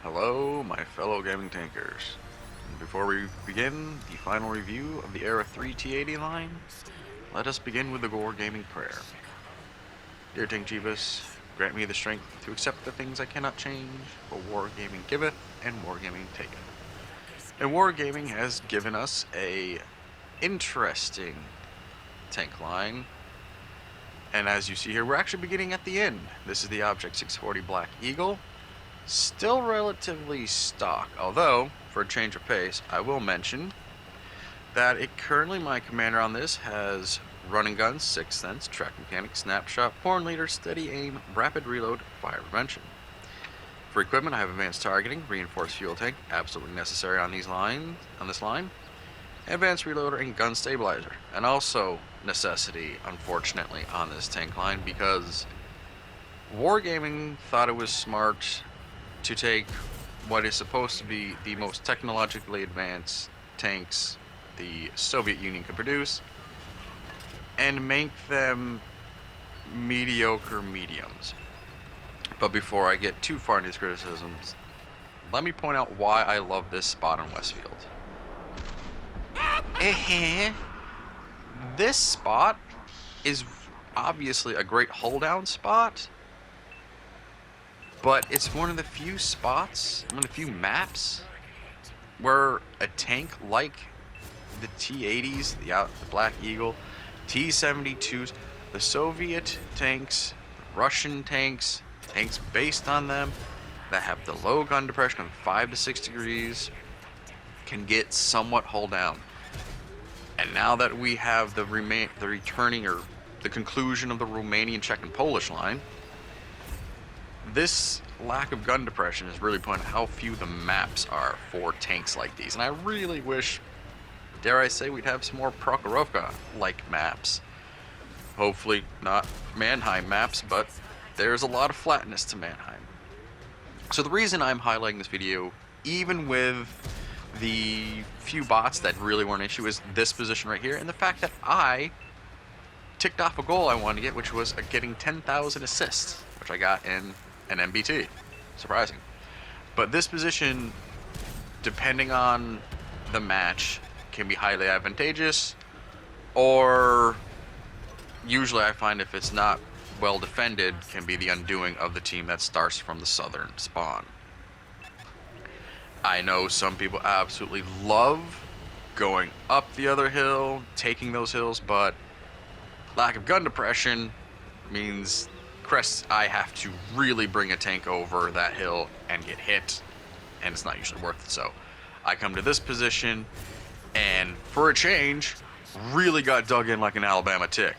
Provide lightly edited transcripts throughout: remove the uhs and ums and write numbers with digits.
Hello, my fellow gaming tankers. And before we begin the final review of the Era 3 T80 line, let us begin with the Gore Gaming Prayer. Dear Tank Jeebus, grant me the strength to accept the things I cannot change, for Wargaming giveth and Wargaming taketh. And Wargaming has given us a interesting tank line. And as you see here, we're actually beginning at the end. This is the Object 640 Black Eagle. Still relatively stock, although, for a change of pace, I will mention that currently my commander on this has running guns, 6th sense, track mechanic, snapshot, horn leader, steady aim, rapid reload, fire prevention. For equipment, I have advanced targeting, reinforced fuel tank, absolutely necessary on this line, advanced reloader, and gun stabilizer, and also necessity, unfortunately, on this tank line because Wargaming thought it was smart to take what is supposed to be the most technologically advanced tanks the Soviet Union could produce and make them mediocre mediums. But before I get too far into these criticisms, let me point out why I love this spot on Westfield. This spot is obviously a great hold-down spot, but it's one of the few spots, one of the few maps, where a tank like the T80s, the Black Eagle, T-72s, the Soviet tanks, the Russian tanks, tanks based on them, that have the low gun depression of 5 to 6 degrees, can get somewhat hull down. And now that we have the returning or the conclusion of the Romanian, Czech, and Polish line, this lack of gun depression is really pointing out how few the maps are for tanks like these. And I really wish, dare I say, we'd have some more Prokhorovka-like maps. Hopefully not Mannheim maps, but there's a lot of flatness to Mannheim. So the reason I'm highlighting this video, even with the few bots that really weren't an issue, is this position right here, and the fact that I ticked off a goal I wanted to get, which was getting 10,000 assists, which I got in an MBT. Surprising. But this position, depending on the match, can be highly advantageous, or usually I find if it's not well defended, can be the undoing of the team that starts from the southern spawn. I know some people absolutely love going up the other hill, taking those hills, but lack of gun depression means I have to really bring a tank over that hill and get hit, and it's not usually worth it. So I come to this position, and for a change, really got dug in like an Alabama tick.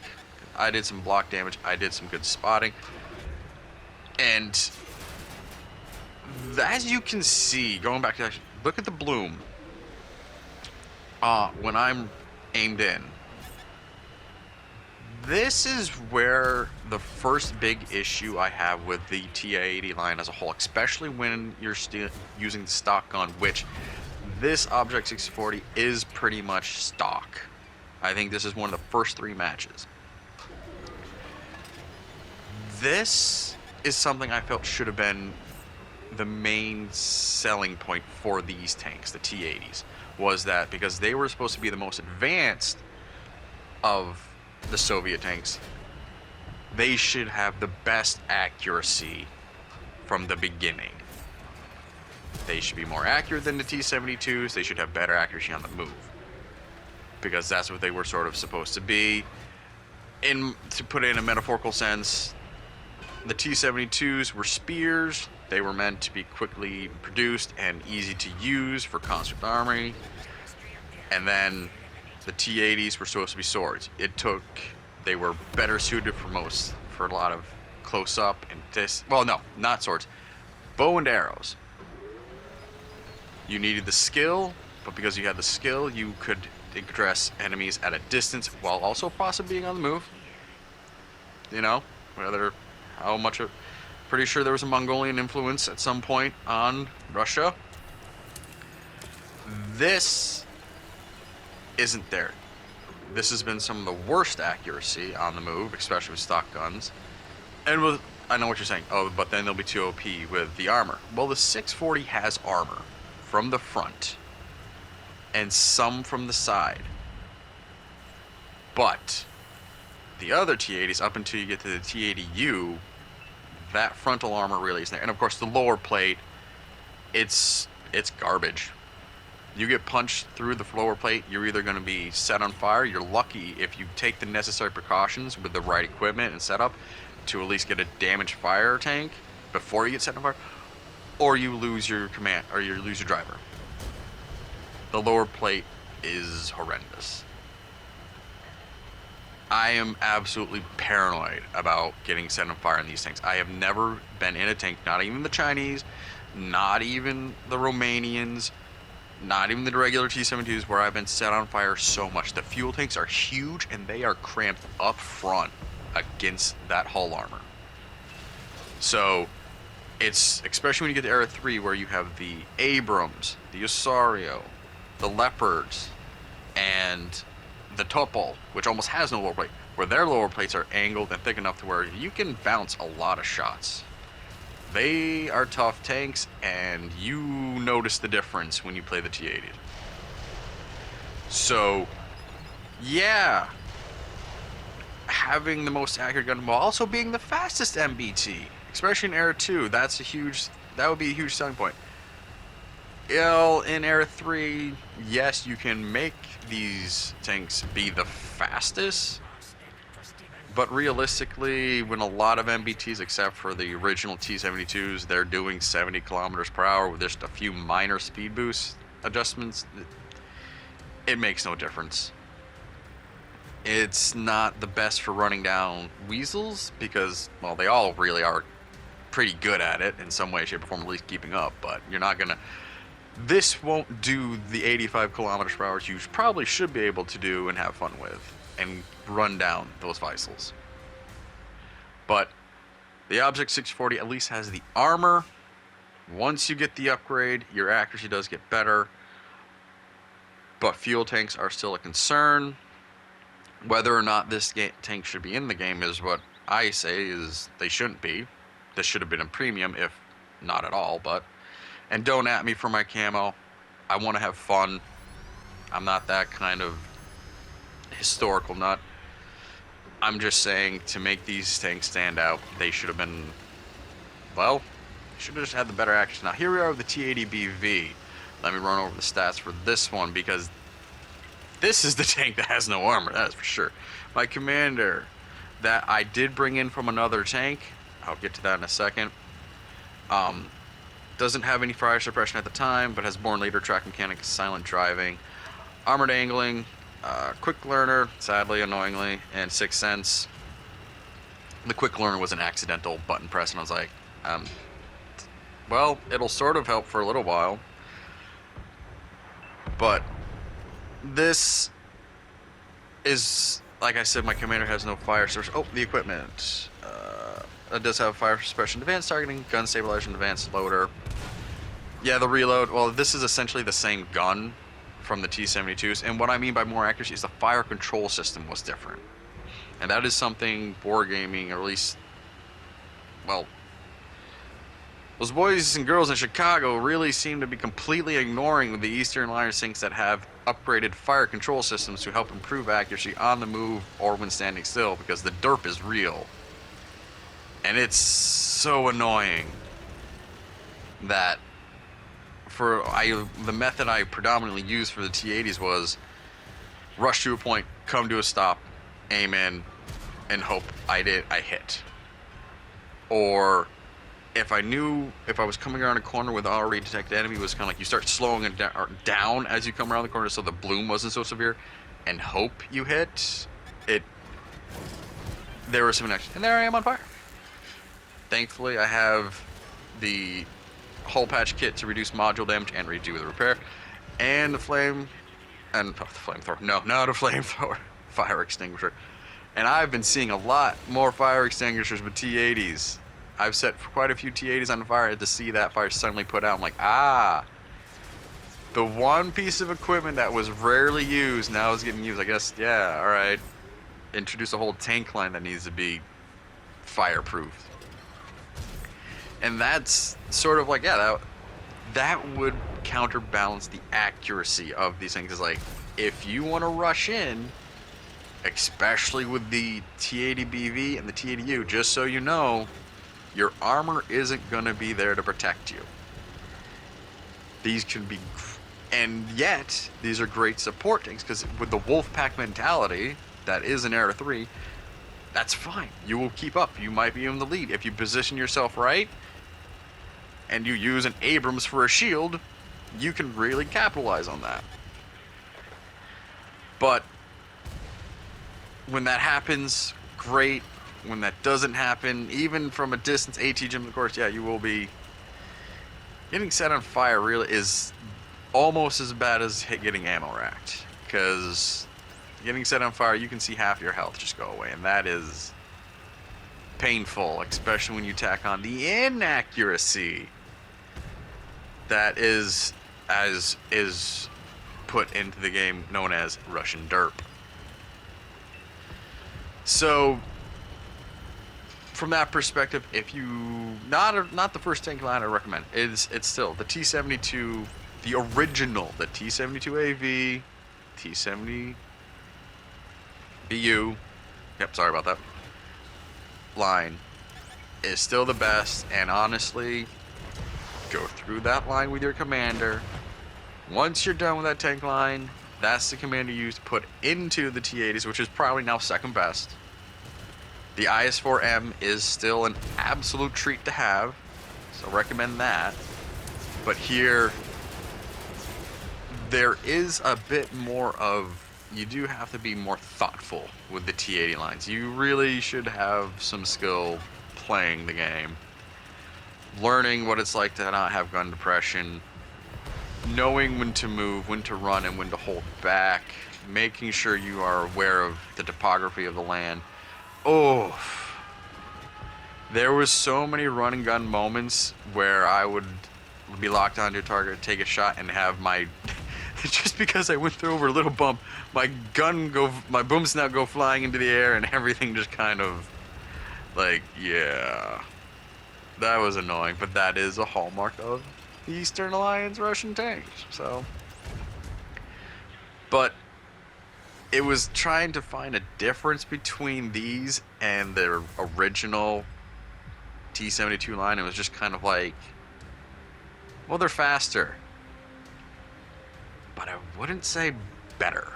I did some block damage, I did some good spotting, and as you can see, going back to look at the bloom when I'm aimed in. This is where the first big issue I have with the T80 line as a whole, especially when you're still using the stock gun, which this Object 640 is pretty much stock. I think this is one of the first 3 matches. This is something I felt should have been the main selling point for these tanks, the T80s, was that because they were supposed to be the most advanced of the Soviet tanks, they should have the best accuracy from the beginning. They should be more accurate than the T-72s. They should have better accuracy on the move, because that's what they were sort of supposed to be. To put it in a metaphorical sense, the T-72s were spears. They were meant to be quickly produced and easy to use for conscript army. And then the T80s were supposed to be swords. They were better suited for a lot of close up and well, no, not swords, bow and arrows. You needed the skill, but because you had the skill, you could address enemies at a distance while also possibly being on the move. You know, pretty sure there was a Mongolian influence at some point on Russia. This isn't there. This has been some of the worst accuracy on the move, especially with stock guns. And I know what you're saying. Oh, but then they'll be too OP with the armor. Well, the 640 has armor from the front and some from the side. But the other T80s, up until you get to the T80U, that frontal armor really isn't there. And of course, the lower plate, it's garbage. You get punched through the lower plate, you're either going to be set on fire. You're lucky if you take the necessary precautions with the right equipment and setup to at least get a damaged fire tank before you get set on fire, or you lose your command, or you lose your driver. The lower plate is horrendous. I am absolutely paranoid about getting set on fire in these tanks. I have never been in a tank, not even the Chinese, not even the Romanians, not even the regular T-72s, where I've been set on fire so much. The fuel tanks are huge and they are cramped up front against that hull armor. So it's, especially when you get to Era 3, where you have the Abrams, the Osario, the Leopards, and the Topol, which almost has no lower plate, where their lower plates are angled and thick enough to where you can bounce a lot of shots. They are tough tanks, and you notice the difference when you play the T80s. So, yeah, having the most accurate gun while also being the fastest MBT, especially in Era 2, that would be a huge selling point. In Era 3, yes, you can make these tanks be the fastest, but realistically, when a lot of MBTs, except for the original T-72s, they're doing 70 kilometers per hour with just a few minor speed boost adjustments, it makes no difference. It's not the best for running down weasels because, well, they all really are pretty good at it in some way, shape, or form, at least keeping up, but you're not gonna... This won't do the 85 kilometers per hour you probably should be able to do and have fun with and run down those Weisels. But the Object 640 at least has the armor. Once you get the upgrade, your accuracy does get better. But fuel tanks are still a concern. Whether or not this tank should be in the game is what I say is they shouldn't be. This should have been a premium, if not at all, but... And don't at me for my camo. I want to have fun. I'm not that kind of historical nut. I'm just saying, to make these tanks stand out, they should have been, well, should have just had the better accuracy. Now, here we are with the T80BV. Let me run over the stats for this one, because this is the tank that has no armor, that is for sure. My commander that I did bring in from another tank, I'll get to that in a second, doesn't have any fire suppression at the time, but has born later track mechanics, silent driving, armored angling, quick learner, sadly, annoyingly, and sixth sense. The quick learner was an accidental button press, and I was like, well, it'll sort of help for a little while. But this is, like I said, my commander has no fire suppression. Oh, the equipment. It does have fire suppression, advanced targeting, gun stabilization, advanced loader. Yeah, the reload. Well, this is essentially the same gun from the T-72s, and what I mean by more accuracy is the fire control system was different. And that is something wargaming, or at least, well, those boys and girls in Chicago really seem to be completely ignoring the Eastern Alliance tanks that have upgraded fire control systems to help improve accuracy on the move or when standing still, because the derp is real. And it's so annoying that the method I predominantly used for the T80s was rush to a point, come to a stop, aim in, and hope I hit. Or if I was coming around a corner with an already detected enemy, it was kind of like you start slowing it down as you come around the corner so the bloom wasn't so severe, and hope you hit it. There was some action, and there I am on fire. Thankfully, I have the hull patch kit to reduce module damage and redo the repair, and the flamethrower. No, not a flamethrower. Fire extinguisher. And I've been seeing a lot more fire extinguishers with T80s. I've set quite a few T80s on fire to see that fire suddenly put out. I'm like, the one piece of equipment that was rarely used now is getting used. I guess, yeah, alright. Introduce a whole tank line that needs to be fireproof. And that's sort of like, yeah, that would counterbalance the accuracy of these things. Is like, if you want to rush in, especially with the T80BV and the T80U, just so you know, your armor isn't going to be there to protect you. These can be, and yet, these are great support tanks, because with the Wolfpack mentality, that is an Era 3, that's fine. You will keep up. You might be in the lead. If you position yourself right, and you use an Abrams for a shield, you can really capitalize on that. But when that happens, great. When that doesn't happen, even from a distance, AT-GM, of course, yeah, you will be getting set on fire. Really is almost as bad as getting ammo racked, because getting set on fire, you can see half your health just go away, and that is painful, especially when you tack on the inaccuracy that is put into the game known as Russian derp. So from that perspective, if you not the first tank line I recommend, it's still the T72, the original, the T72AV, T70 BU, yep, sorry about that, line is still the best. And honestly, go through that line with your commander. Once you're done with that tank line, that's the commander you use to put into the T80s, which is probably now second best. The IS-4M is still an absolute treat to have, so recommend that. But here, there is a bit more of, you do have to be more thoughtful with the T80 lines. You really should have some skill playing the game, learning what it's like to not have gun depression, knowing when to move, when to run, and when to hold back, making sure you are aware of the topography of the land. Oh, there was so many run and gun moments where I would be locked onto a target, take a shot, and have my just because I went through over a little bump, my boom snout go flying into the air, and everything just kind of like, yeah, that was annoying. But that is a hallmark of the Eastern Alliance Russian tanks. So, but it was trying to find a difference between these and their original T-72 line. It was just kind of like, well, they're faster, but I wouldn't say better.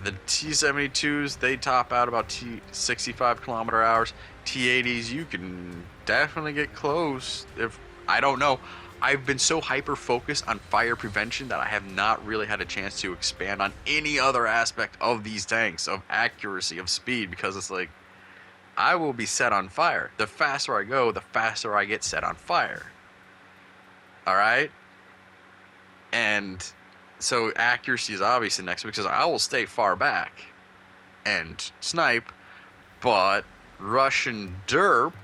The T-72s, they top out about 65 kilometer hours. T-80s, you can definitely get close. If I don't know, I've been so hyper-focused on fire prevention that I have not really had a chance to expand on any other aspect of these tanks, of accuracy, of speed, because it's like, I will be set on fire. The faster I go, the faster I get set on fire. Alright? And so accuracy is obviously next, because I will stay far back and snipe, but Russian derp,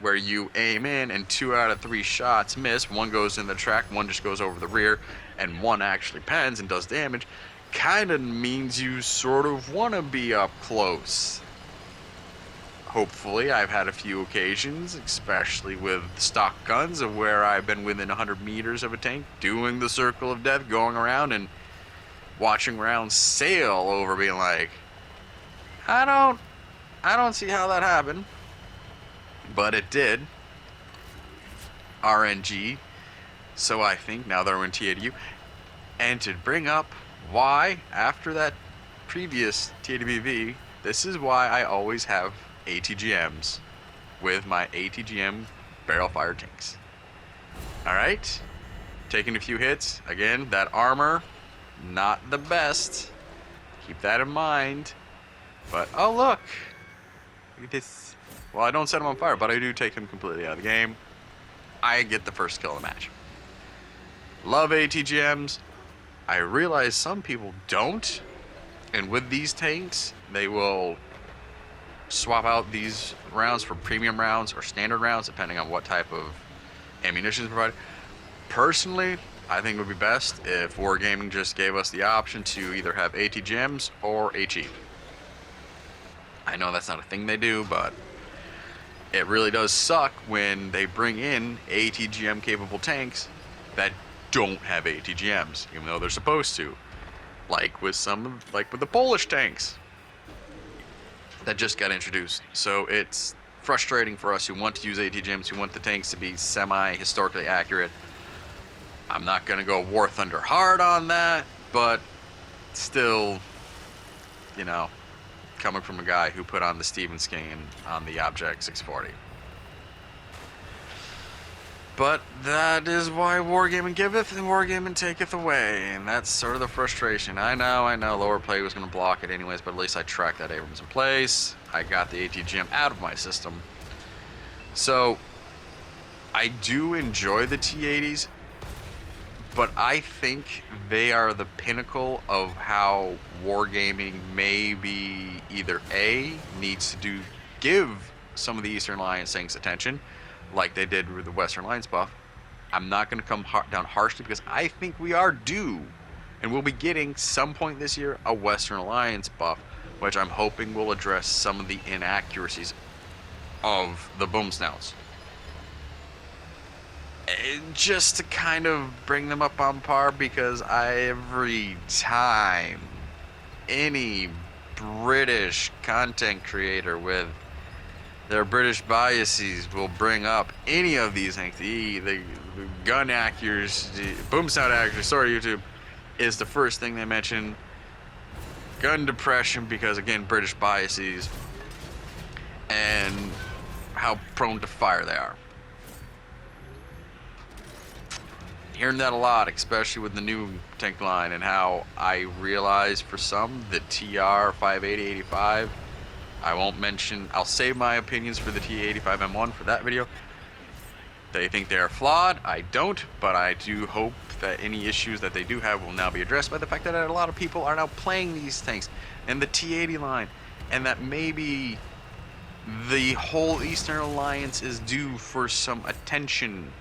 where you aim in and 2 out of 3 shots miss, one goes in the track, one just goes over the rear, and one actually pens and does damage, kind of means you sort of want to be up close. Hopefully, I've had a few occasions, especially with stock guns, of where I've been within 100 meters of a tank, doing the circle of death, going around and watching rounds sail over, being like, I don't see how that happened. But it did. RNG. So I think now they're in T80U. And to bring up why, after that previous T80BV, this is why I always have ATGMs with my ATGM barrel fire tanks. Alright? Taking a few hits. Again, that armor, not the best. Keep that in mind. But, oh look! Look at this. Well, I don't set him on fire, but I do take him completely out of the game. I get the first kill of the match. Love ATGMs. I realize some people don't. And with these tanks, they will swap out these rounds for premium rounds or standard rounds, depending on what type of ammunition is provided. Personally, I think it would be best if Wargaming just gave us the option to either have ATGMs or HE. I know that's not a thing they do, but it really does suck when they bring in ATGM capable tanks that don't have ATGMs, even though they're supposed to. Like with the Polish tanks that just got introduced. So it's frustrating for us who want to use ATGMs, who want the tanks to be semi-historically accurate. I'm not going to go War Thunder hard on that, but still, you know, coming from a guy who put on the Steven skin on the Object 640. But that is why Wargaming giveth and Wargaming taketh away, and that's sort of the frustration. I know, lower play was going to block it anyways, but at least I tracked that Abrams in place. I got the ATGM out of my system. So, I do enjoy the T80s, but I think they are the pinnacle of how Wargaming maybe either A, needs to give some of the Eastern Alliance things attention, like they did with the Western Alliance buff. I'm not going to come down harshly because I think we are due, and we'll be getting some point this year a Western Alliance buff, which I'm hoping will address some of the inaccuracies of the boom snouts. And just to kind of bring them up on par, because every time any British content creator with their British biases will bring up any of these things, the gun accuracy, boom sound accuracy, sorry YouTube, is the first thing they mention. Gun depression, because again, British biases, and how prone to fire they are. Hearing that a lot, especially with the new tank line, and how I realize for some, the TR 580-85, I won't mention, I'll save my opinions for the T85M1 for that video. They think they are flawed. I don't, but I do hope that any issues that they do have will now be addressed by the fact that a lot of people are now playing these tanks and the T80 line, and that maybe the whole Eastern Alliance is due for some attention,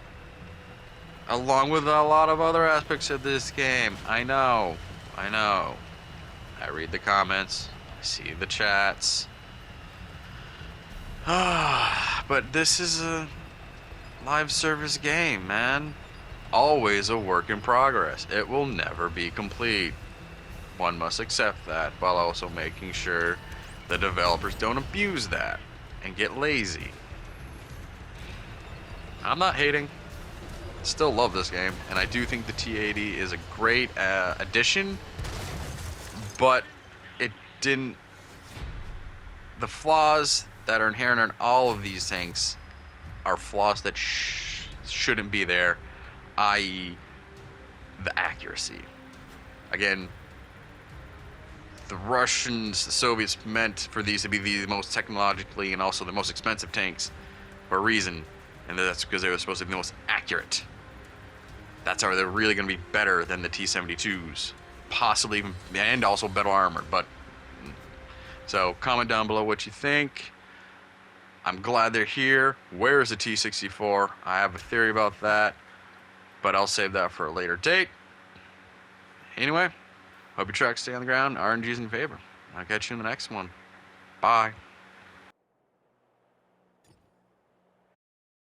along with a lot of other aspects of this game. I know. I read the comments, I see the chats. But this is a live service game, man. Always a work in progress. It will never be complete. One must accept that, while also making sure the developers don't abuse that and get lazy. I'm not hating. Still love this game, and I do think the T80 is a great addition, but it didn't. The flaws that are inherent in all of these tanks are flaws that shouldn't be there, i.e., the accuracy. Again, the Russians, the Soviets meant for these to be the most technologically and also the most expensive tanks for a reason, and that's because they were supposed to be the most accurate. That's how they're really going to be better than the T-72s, possibly even, and also better armored. But so comment down below what you think. I'm glad they're here. Where is the T-64? I have a theory about that, but I'll save that for a later date. Anyway, hope your tracks stay on the ground. RNG's in favor. I'll catch you in the next one. Bye.